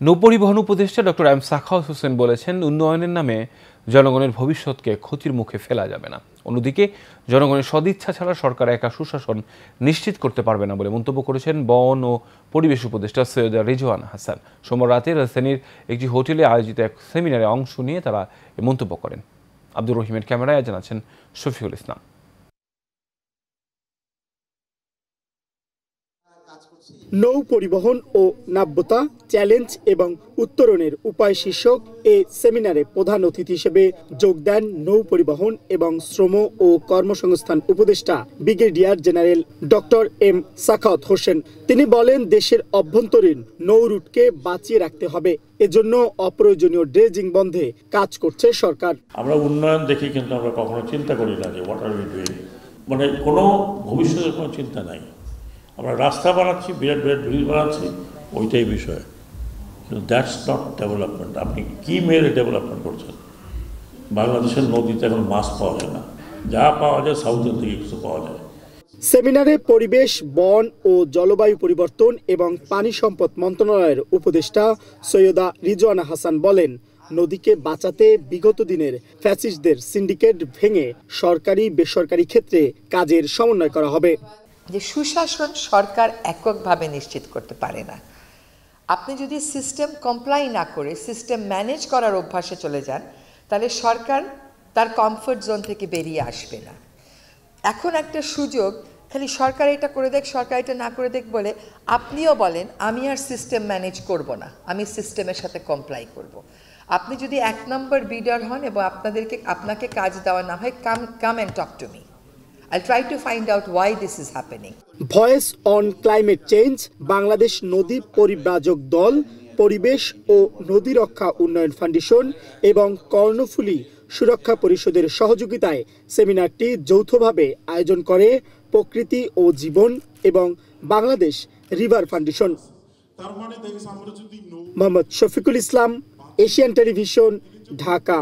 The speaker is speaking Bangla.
নৌপরিবহন উপদেষ্টা ডক্টর এম সাখাওয়াত হোসেন বলেছেন, উন্নয়নের নামে জনগণের ভবিষ্যৎকে ক্ষতির মুখে ফেলা যাবে না। অন্যদিকে জনগণের সদিচ্ছা ছাড়া সরকার একা সুশাসন নিশ্চিত করতে পারবে না বলে মন্তব্য করেছেন বন ও পরিবেশ উপদেষ্টা সৈয়দা রিজওয়ানা হাসান। সোমবার রাতে রাজধানীর একটি হোটেলে আয়োজিত এক সেমিনারে অংশ নিয়ে তারা এ মন্তব্য করেন। আব্দুর রহিমের ক্যামেরায় জানাচ্ছেন শফিউল ইসলাম। নৌ পরিবহন ও নাব্যতা, চ্যালেঞ্জ এবং উত্তরণের উপায় শীর্ষক এই সেমিনারে প্রধান অতিথি হিসেবে যোগ দেন নৌ পরিবহন এবং শ্রম ও কর্মসংস্থান উপদেষ্টা brigadier general doctor M Sakhawat Hossain. তিনি বলেন, দেশের অভ্যন্তরীণ নৌ রুটকে বাঁচিয়ে রাখতে হবে। এজন্য অপ্রয়োজনীয় ড্রেজিং বন্ধে কাজ করছে সরকার। আমরা উন্নয়ন দেখি, কিন্তু আমরা কখনো চিন্তা করি না যে হোয়াট আর উই ডুইং, মানে কোনো ভবিষ্যতের কোনো চিন্তা নাই। আমরা রাস্তা বানাচ্ছি, বিরাট বিরাট ব্রিজ বানাচ্ছি, ওইটাই বিষয়, কিন্তু দ্যাটস নট ডেভেলপমেন্ট। আপনি কি মেরে ডেভেলপমেন্ট করছেন? বাংলাদেশের নদীতে এখন মাছ পাওয়া যায় না, যা পাওয়া যায় সাউথের দিকে কিছু পাওয়া যায়। সেমিনারে পরিবেশ, বন ও জলবায়ু পরিবর্তন এবং পানি সম্পদ মন্ত্রণালয়ের উপদেষ্টা সৈয়দা রিজওয়ানা হাসান বলেন, নদীকে বাঁচাতে বিগত দিনের ফ্যাসিস্টদের সিন্ডিকেট ভেঙে সরকারি বেসরকারি ক্ষেত্রে কাজের সমন্বয় করা হবে। যে সুশাসন সরকার এককভাবে নিশ্চিত করতে পারে না। আপনি যদি সিস্টেম কমপ্লাই না করে সিস্টেম ম্যানেজ করার অভ্যাসে চলে যান, তাহলে সরকার তার কমফোর্ট জোন থেকে বেরিয়ে আসবে না। এখন একটা সুযোগ, খালি সরকার এটা করে দেখ, সরকার এটা না করে দেখ বলে আপনিও বলেন আমি আর সিস্টেম ম্যানেজ করব না, আমি সিস্টেমের সাথে কমপ্লাই করব। আপনি যদি 1 নম্বর বিডার হন এবং আপনাকে কাজ দেওয়া না হয়, come and talk to me. I'll try to find out why this is happening. Voice on climate change, Bangladesh নদী পরিব্রাজক দল, পরিবেশ ও নদী রক্ষা উন্নয়ন ফাউন্ডেশন এবং কর্ণফুলী সুরক্ষা পরিষদের সহযোগিতায় সেমিনারটি যৌথভাবে আয়োজন করে প্রকৃতি ও জীবন এবং Bangladesh river foundation. Mohammad Shafiqul Islam, Asian television, Dhaka.